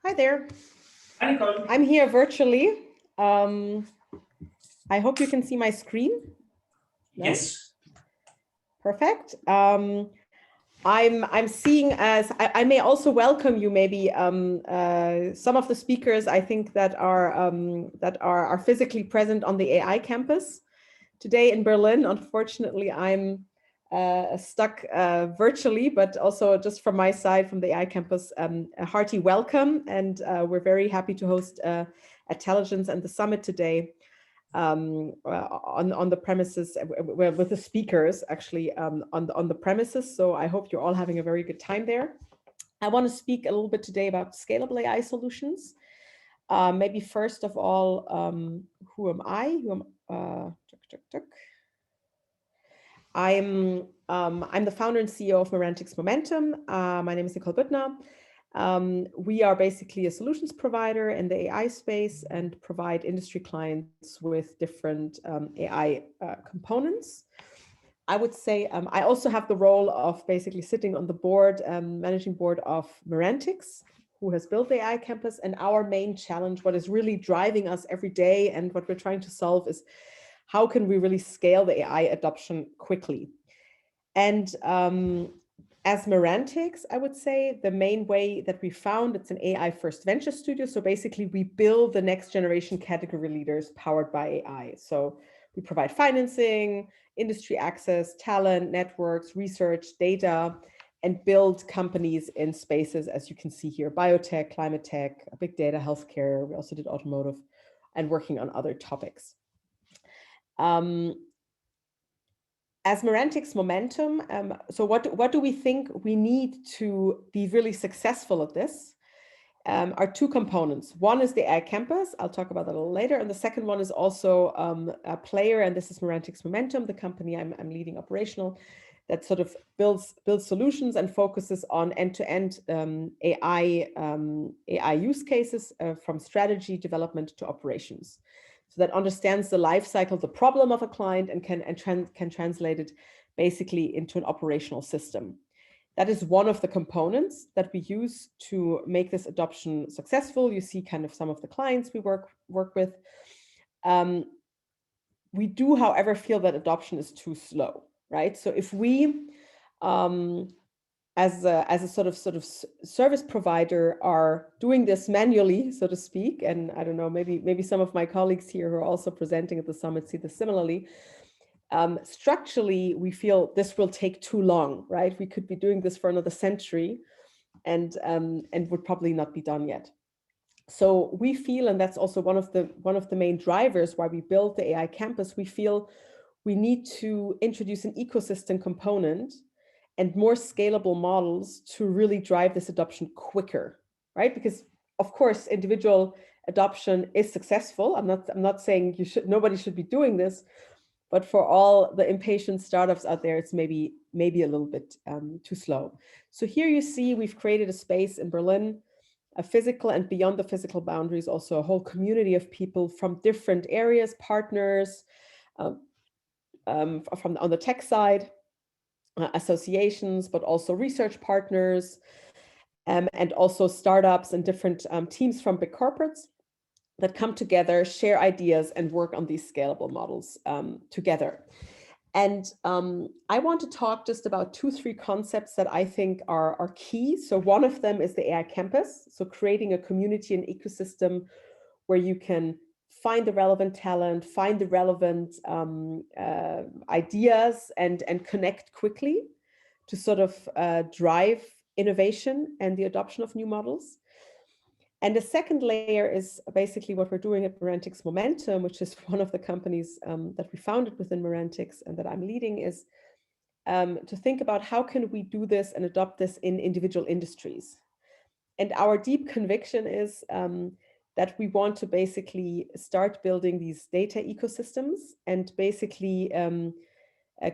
Hi there. Hi, Nicole. I'm here virtually. I hope you can see my screen. No? Yes. Perfect. I'm seeing as I may also welcome you maybe some of the speakers I think that are physically present on the AI campus today in Berlin. Unfortunately, I'm stuck virtually, but also just from my side, from the AI campus, a hearty welcome. And we're very happy to host Intelligence and the Summit today on the premises with the speakers actually on the premises. So I hope you're all having a very good time there. I want to speak a little bit today about scalable AI solutions. Maybe first of all, who am I? I'm the founder and CEO of Merantix Momentum. My name is Nicole Büttner. We are basically a solutions provider in the AI space and provide industry clients with different AI components. I would say I also have the role of basically sitting on the board, managing board of Merantix, who has built the AI campus. And our main challenge, what is really driving us every day and what we're trying to solve is how can we really scale the AI adoption quickly? And as Merantix, I would say the main way that we found, it's an AI first venture studio. So basically we build the next generation category leaders powered by AI. So we provide financing, industry access, talent, networks, research, data, and build companies in spaces, as you can see here, biotech, climate tech, big data, healthcare. We also did automotive and working on other topics. As Merantix Momentum, so what do we think we need to be really successful at this? Are two components. One is the AI campus. I'll talk about that a little later. And the second one is also a player, and this is Merantix Momentum, the company I'm leading operational, that sort of builds solutions and focuses on end-to-end AI use cases from strategy development to operations. So that understands the life cycle, the problem of a client, and can translate it basically into an operational system. That is one of the components that we use to make this adoption successful. You see kind of some of the clients we work with. We do, however, feel that adoption is too slow, right? So if we, as a sort of service provider, are doing this manually, so to speak, and I don't know, maybe some of my colleagues here who are also presenting at the summit see this similarly. Structurally, we feel this will take too long, right? We could be doing this for another century, and would probably not be done yet. So we feel, and that's also one of the main drivers why we built the AI campus. We feel we need to introduce an ecosystem component and more scalable models to really drive this adoption quicker, right? Because of course, individual adoption is successful. I'm not saying nobody should be doing this, but for all the impatient startups out there, it's maybe a little bit too slow. So here you see we've created a space in Berlin, a physical and beyond the physical boundaries, also a whole community of people from different areas, partners, on the tech side, associations, but also research partners, and also startups and different teams from big corporates that come together, share ideas, and work on these scalable models together. And I want to talk just about 2-3 concepts that I think are key. So one of them is the AI campus. So creating a community and ecosystem where you can find the relevant talent, find the relevant ideas, and connect quickly to sort of drive innovation and the adoption of new models. And the second layer is basically what we're doing at Merantix Momentum, which is one of the companies that we founded within Merantix and that I'm leading, is to think about how can we do this and adopt this in individual industries. And our deep conviction is that we want to basically start building these data ecosystems and basically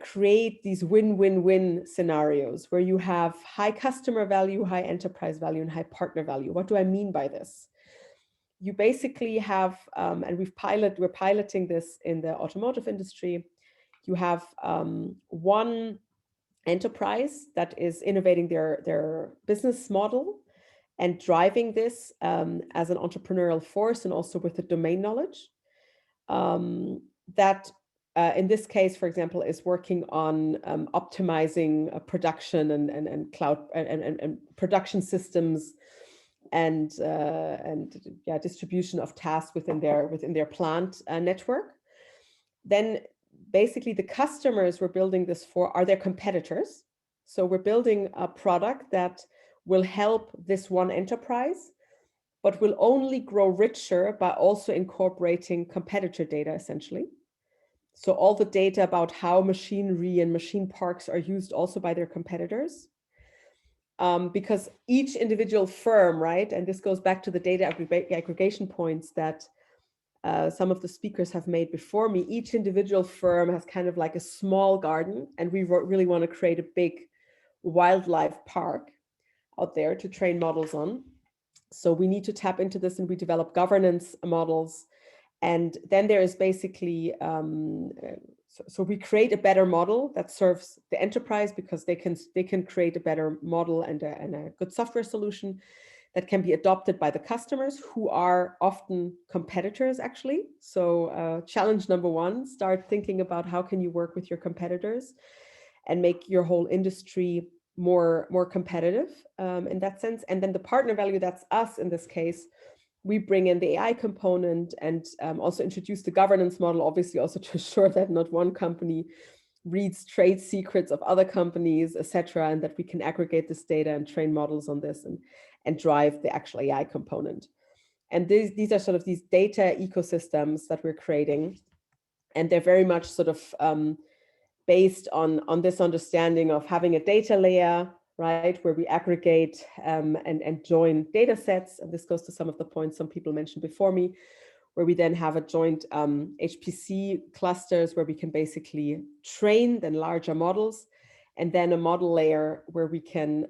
create these win-win-win scenarios where you have high customer value, high enterprise value, and high partner value. What do I mean by this? You basically have, and we're piloting this in the automotive industry. You have one enterprise that is innovating their business model and driving this as an entrepreneurial force and also with the domain knowledge. That in this case, for example, is working on optimizing production and cloud and production systems and distribution of tasks within their plant network. Then basically the customers we're building this for are their competitors. So we're building a product that will help this one enterprise, but will only grow richer by also incorporating competitor data, essentially. So all the data about how machinery and machine parks are used also by their competitors. Because each individual firm, right, and this goes back to the data aggregation points that some of the speakers have made before me, each individual firm has kind of like a small garden, and we really want to create a big wildlife park out there to train models on. So we need to tap into this, and we develop governance models. And then there is basically, so we create a better model that serves the enterprise, because they can create a better model and a good software solution that can be adopted by the customers, who are often competitors, actually. So challenge number one, start thinking about how can you work with your competitors and make your whole industry more competitive in that sense. And then the partner value, that's us in this case. We bring in the AI component and also introduce the governance model, obviously also to ensure that not one company reads trade secrets of other companies, etc., and that we can aggregate this data and train models on this and drive the actual AI component. And these are sort of these data ecosystems that we're creating, and they're very much sort of based on this understanding of having a data layer, right, where we aggregate and join data sets. And this goes to some of the points some people mentioned before me, where we then have a joint HPC clusters where we can basically train then larger models, and then a model layer where we can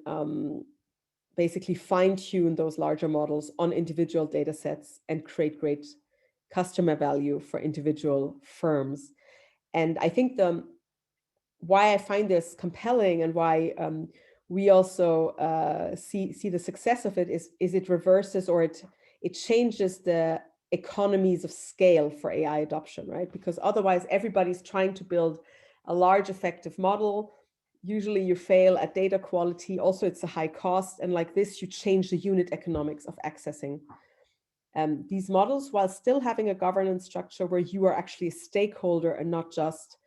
basically fine tune those larger models on individual data sets and create great customer value for individual firms. And I think why I find this compelling and why we also see the success of it is it reverses, or it changes the economies of scale for AI adoption, right? Because otherwise everybody's trying to build a large effective model. Usually you fail at data quality. Also, it's a high cost. And like this, you change the unit economics of accessing these models, while still having a governance structure where you are actually a stakeholder and not just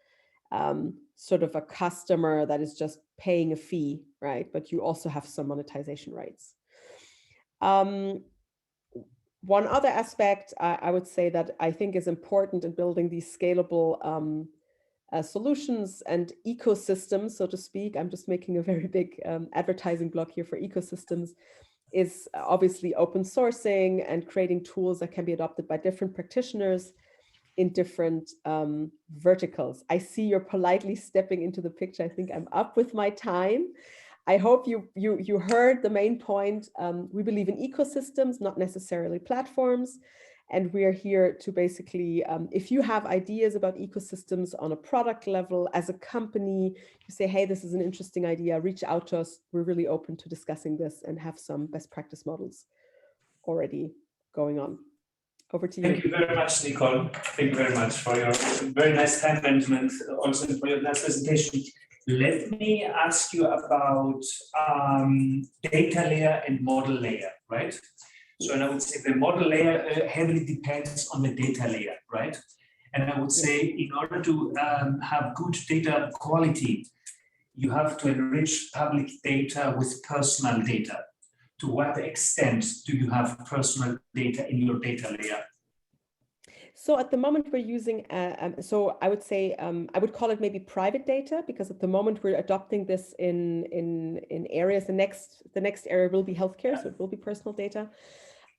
sort of a customer that is just paying a fee, right? But you also have some monetization rights. One other aspect I would say that I think is important in building these scalable solutions and ecosystems, so to speak, I'm just making a very big advertising block here for ecosystems, is obviously open sourcing and creating tools that can be adopted by different practitioners in different verticals. I see you're politely stepping into the picture. I think I'm up with my time. I hope you heard the main point. We believe in ecosystems, not necessarily platforms. And we are here to basically, if you have ideas about ecosystems on a product level, as a company, you say, hey, this is an interesting idea, reach out to us. We're really open to discussing this and have some best practice models already going on. Over to you. Thank you very much, Nicole. Thank you very much for your very nice time management, also for your nice presentation. Let me ask you about data layer and model layer, right? So, and I would say the model layer heavily depends on the data layer, right? And I would say in order to have good data quality, you have to enrich public data with personal data. To what extent do you have personal data in your data layer? So at the moment we're using, so I would say, I would call it maybe private data, because at the moment we're adopting this in areas. The next area will be healthcare, so it will be personal data.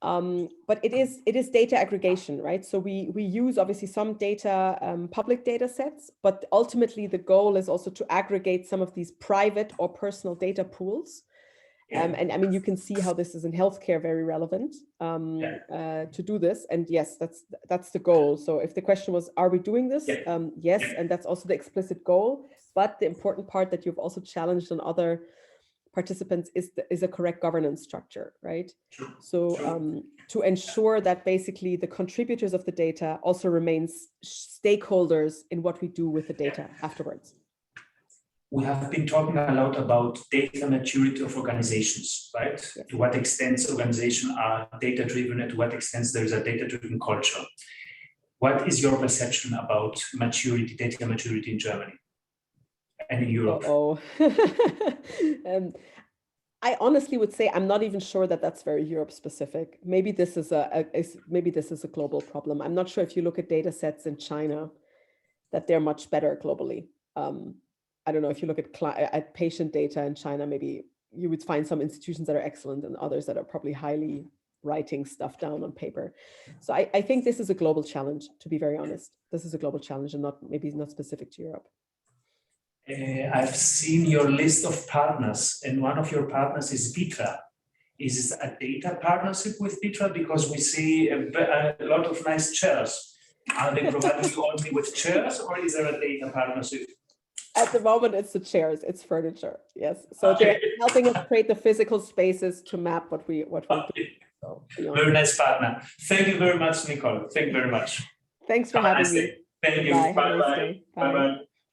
But it is data aggregation, right? So we use obviously some data, public data sets, but ultimately the goal is also to aggregate some of these private or personal data pools. And I mean, you can see how this is in healthcare very relevant to do this. And yes, that's the goal. So if the question was, are we doing this? Yes, and that's also the explicit goal. But the important part that you've also challenged on other participants is a correct governance structure, right? So to ensure that basically the contributors of the data also remains stakeholders in what we do with the data afterwards. We have been talking a lot about data maturity of organizations, right? Yes. To what extent organizations are data-driven and to what extent there is a data-driven culture. What is your perception about maturity, data maturity in Germany and in Europe? I honestly would say I'm not even sure that that's very Europe specific. Maybe this is a global problem. I'm not sure if you look at data sets in China that they're much better globally. I don't know if you look at patient data in China, maybe you would find some institutions that are excellent and others that are probably highly writing stuff down on paper. So I think this is a global challenge, to be very honest. This is a global challenge and maybe not specific to Europe. I've seen your list of partners, and one of your partners is Vitra. Is it a data partnership with Vitra? Because we see a lot of nice chairs. Are they providing you only with chairs, or is there a data partnership? At the moment, it's the chairs, it's furniture. Yes. So they're helping us create the physical spaces to map what we do. So, very nice partner. Thank you very much, Nicole. Thank you very much. Thanks for having me. Thank you. Bye-bye. Bye-bye.